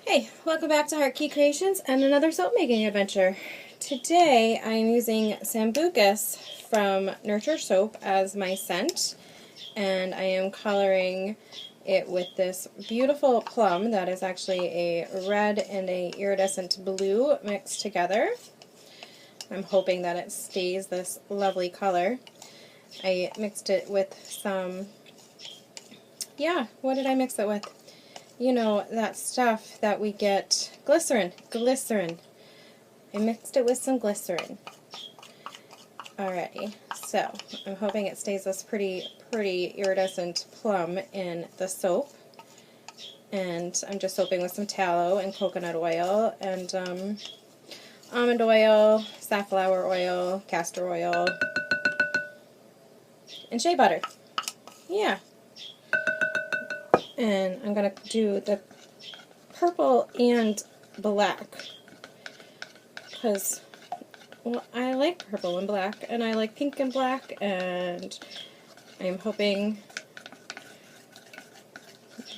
Hey, welcome back to Heart Key Creations and another soap making adventure. Today I'm using Sambucus from Nurture Soap as my scent, and I am coloring it with this beautiful plum that is actually a red and a iridescent blue mixed together. I'm hoping that it stays this lovely color. I mixed it with some, what did I mix it with? You know, that stuff that we get, glycerin. I mixed it with some glycerin. Alrighty, so I'm hoping it stays this pretty iridescent plum in the soap. And I'm just soaping with some tallow and coconut oil and almond oil, safflower oil, castor oil, and shea butter. Yeah. And I'm going to do the purple and black because, well, I like purple and black, and I like pink and black, and I'm hoping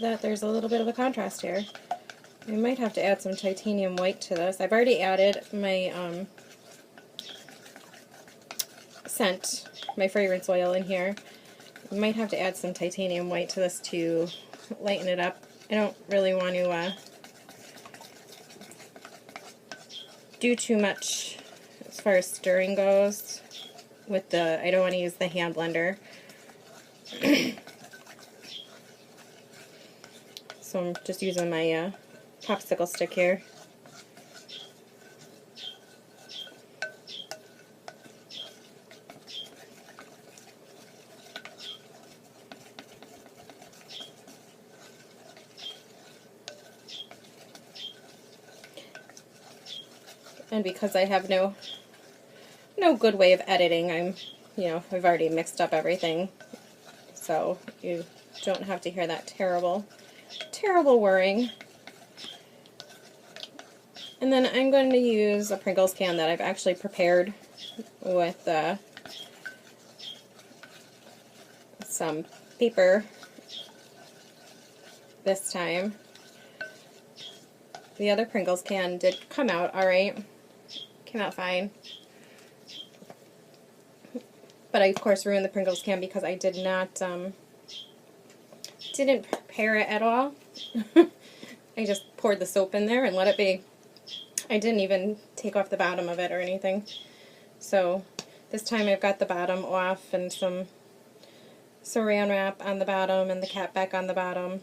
that there's a little bit of a contrast here. I might have to add some titanium white to this. I've already added my scent, my fragrance oil in here. I might have to add some titanium white to this to lighten it up. I don't really want to do too much as far as stirring goes with the, I don't want to use the hand blender. So I'm just using my popsicle stick here. And because I have no good way of editing, I've already mixed up everything, so you don't have to hear that terrible whirring. And then I'm going to use a Pringles can that I've actually prepared with some paper this time. The other Pringles can did come out alright. Came out fine. But I, of course, ruined the Pringles can because I did not, didn't prepare it at all. I just poured the soap in there and let it be. I didn't even take off the bottom of it or anything. So this time I've got the bottom off and some saran wrap on the bottom and the cap back on the bottom.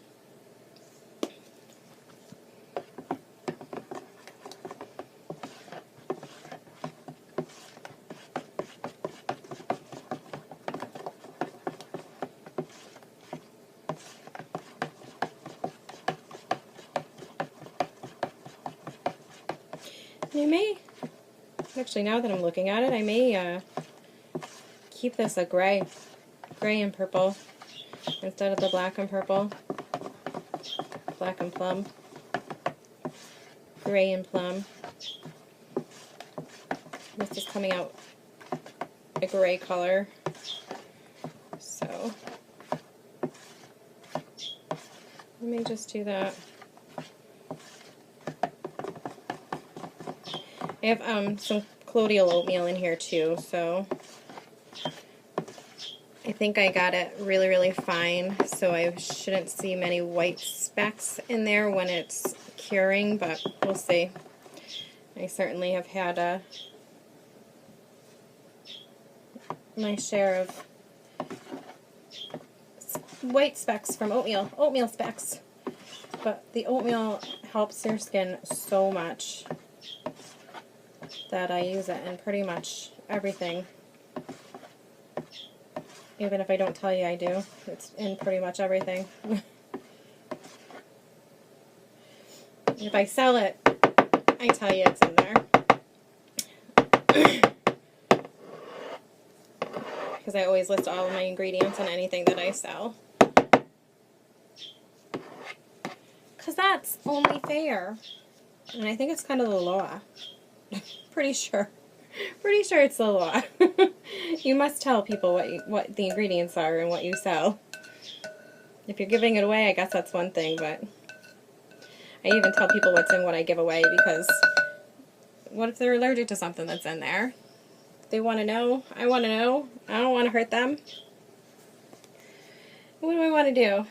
I may, actually now that I'm looking at it, I may keep this a gray and purple instead of the black and purple, black and plum, gray and plum. This is coming out a gray color, so let me just do that. I have some colloidal oatmeal in here too, so I think I got it really fine, so I shouldn't see many white specks in there when it's curing, but we'll see. I certainly have had my share of white specks from oatmeal specks, but the oatmeal helps your skin so much that I use it in pretty much everything. Even if I don't tell you I do, it's in pretty much everything. If I sell it, I tell you it's in there. Because I always list all of my ingredients on anything that I sell. Because that's only fair. And I think it's kind of the law. Pretty sure it's the law. You must tell people what the ingredients are and what you sell. If you're giving it away, I guess that's one thing, but I even tell people what's in what I give away, because what if they're allergic to something that's in there? They want to know. I want to know. I don't want to hurt them. What do I want to do?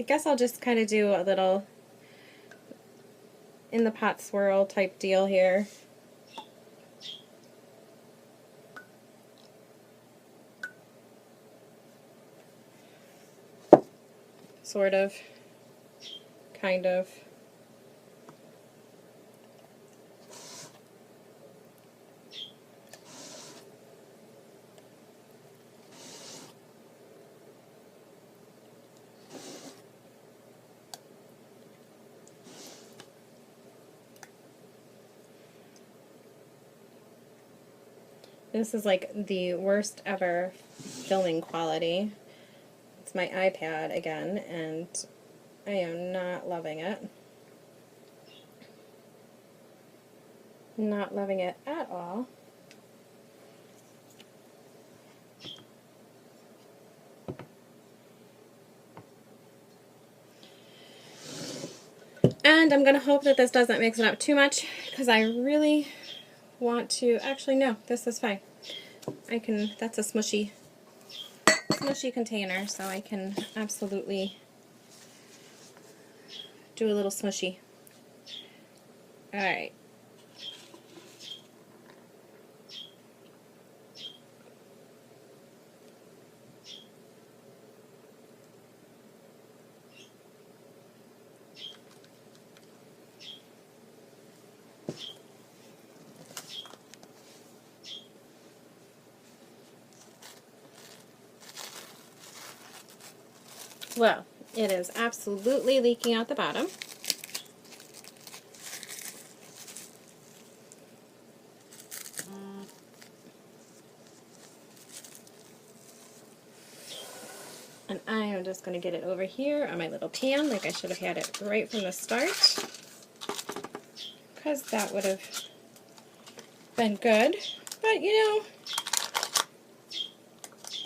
I guess I'll just kind of do a little in the pot swirl type deal here. Sort of. Kind of. This is like the worst ever filming quality. It's my iPad again, and I am not loving it. Not loving it at all. And I'm going to hope that this doesn't mix it up too much, because I really want to, actually no, this is fine. I can, that's a smushy container, so I can absolutely do a little smushy. Alright. Well, it is absolutely leaking out the bottom. And I am just going to get it over here on my little pan, like I should have had it right from the start, because that would have been good. But, you know,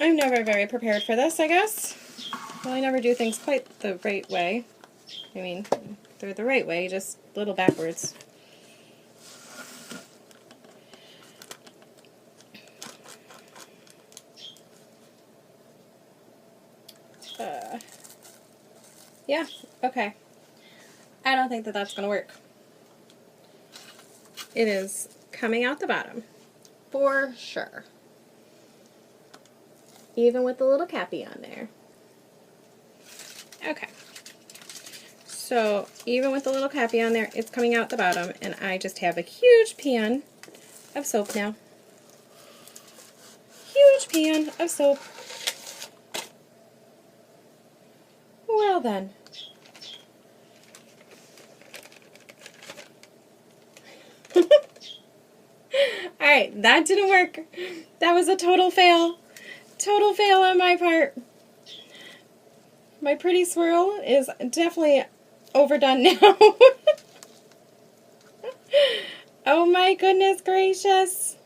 I'm never very prepared for this, I guess. Well, I never do things quite the right way. I mean, they're the right way, just a little backwards. Yeah, okay. I don't think that that's going to work. It is coming out the bottom, for sure. Even with the little cappy on there. Okay. So, even with the little cappy on there, it's coming out the bottom, and I just have a huge pan of soap now. Huge pan of soap. Well then. Alright, that didn't work. That was a total fail. Total fail on my part. My pretty swirl is definitely overdone now. Oh my goodness gracious.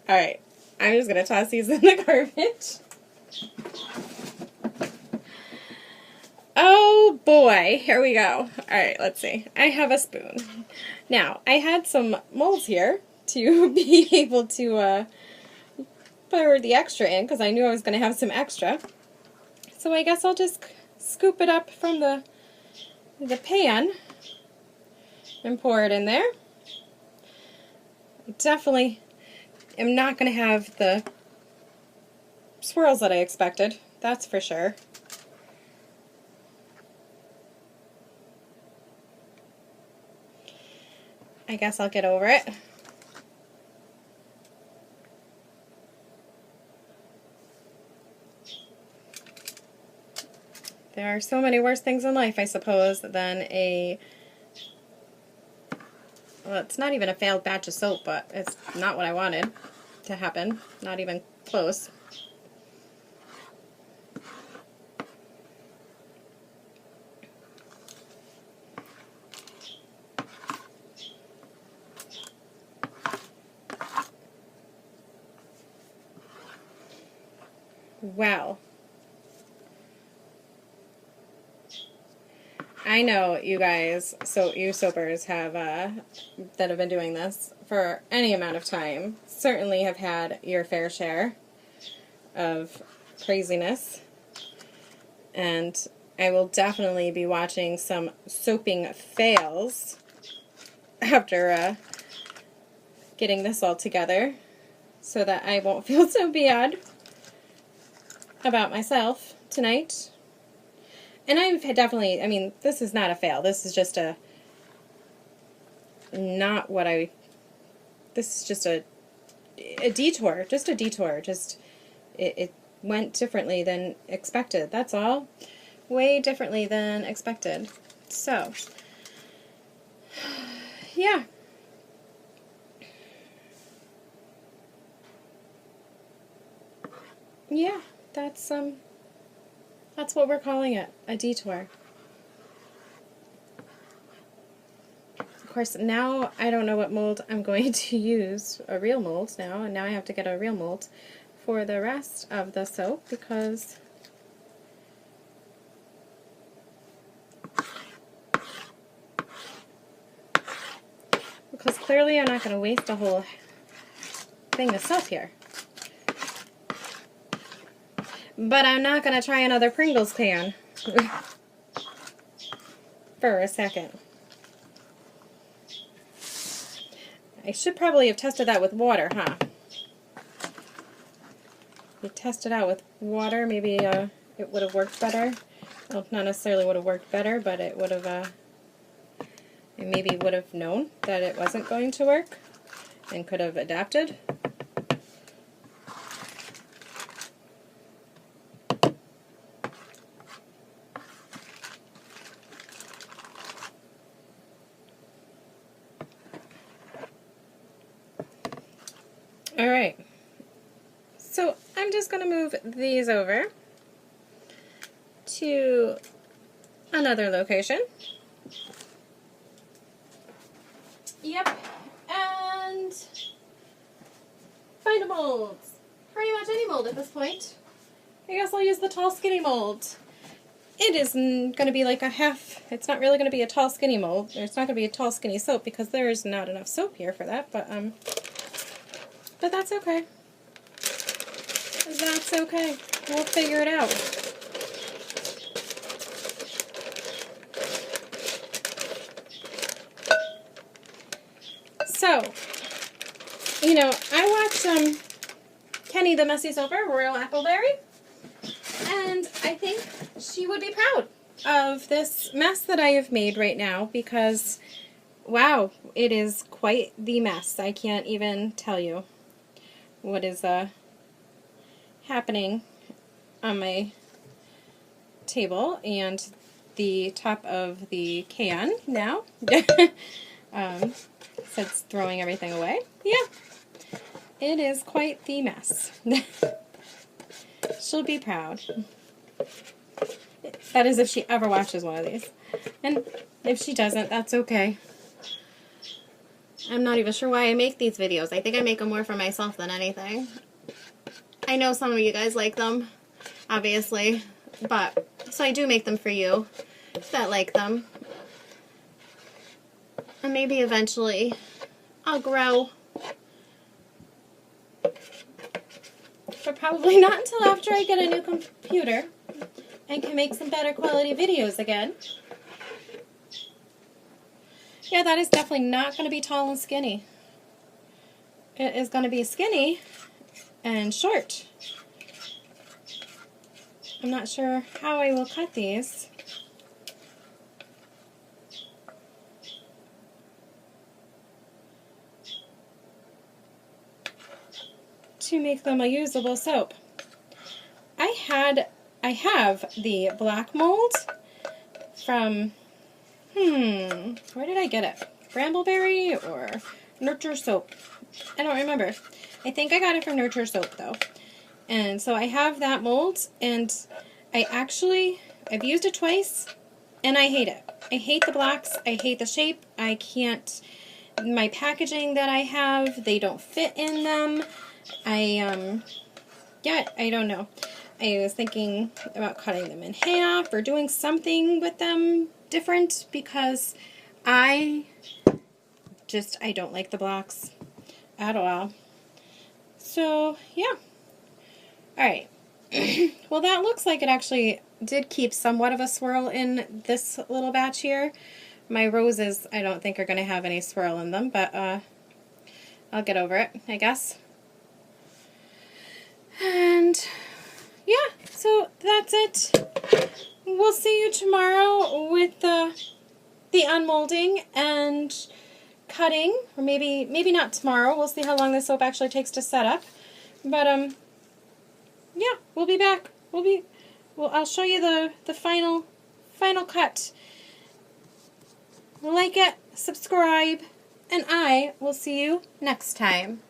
Alright, I'm just going to toss these in the garbage. Oh boy, here we go. Alright, let's see. I have a spoon. Now, I had some molds here to be able to pour the extra in, because I knew I was going to have some extra. So I guess I'll just scoop it up from the pan and pour it in there. Definitely am not going to have the swirls that I expected, that's for sure. I guess I'll get over it. There are so many worse things in life, I suppose, than a... Well, it's not even a failed batch of soap, but it's not what I wanted to happen. Not even close. Wow. I know you guys, so you soapers have that have been doing this for any amount of time, certainly have had your fair share of craziness. And I will definitely be watching some soaping fails after getting this all together so that I won't feel so bad about myself tonight. And I've definitely, I mean, this is not a fail. This is just a, not what I, this is just a detour. Just a detour. Just, it went differently than expected. That's all. Way differently than expected. So, yeah. Yeah, that's what we're calling it, a detour. Of course, now I don't know what mold I'm going to use, a real mold now, and now I have to get a real mold for the rest of the soap because clearly I'm not going to waste a whole thing of soap here. But I'm not going to try another Pringles pan for a second. I should probably have tested that with water, huh? You test it out with water, maybe it would have worked better. Well, not necessarily would have worked better, but it would have, I maybe would have known that it wasn't going to work and could have adapted. Alright, so I'm just going to move these over to another location. Yep, and find a mold. Pretty much any mold at this point. I guess I'll use the tall skinny mold. It is going to be like a half, it's not really going to be a tall skinny mold. It's not going to be a tall skinny soap because there is not enough soap here for that, but that's okay. That's okay. We'll figure it out. So, you know, I watched Kenny the Messy Soaper, Royal Appleberry, and I think she would be proud of this mess that I have made right now because, wow, it is quite the mess. I can't even tell you what is happening on my table and the top of the can now. So it's throwing everything away. Yeah, it is quite the mess. She'll be proud. That is if she ever watches one of these. And if she doesn't, that's okay. I'm not even sure why I make these videos. I think I make them more for myself than anything. I know some of you guys like them, obviously, but so I do make them for you that like them. And maybe eventually I'll grow. But probably not until after I get a new computer and can make some better quality videos again. Yeah, that is definitely not going to be tall and skinny. It is going to be skinny and short. I'm not sure how I will cut these. To make them a usable soap. I have the black mold from, where did I get it? Brambleberry or Nurture Soap? I don't remember. I think I got it from Nurture Soap though. And so I have that mold, and I've used it twice, and I hate it. I hate the blacks, I hate the shape, I can't, my packaging that I have, they don't fit in them. I don't know. I was thinking about cutting them in half or doing something with them different because I don't like the blocks at all. So, yeah. Alright. Well, that looks like it actually did keep somewhat of a swirl in this little batch here. My roses, I don't think are going to have any swirl in them, but I'll get over it, I guess. And yeah, so that's it. We'll see you tomorrow with the unmolding and cutting, or maybe not tomorrow. We'll see how long the soap actually takes to set up. But yeah, we'll be back. I'll show you the final cut. Like it, subscribe, and I will see you next time.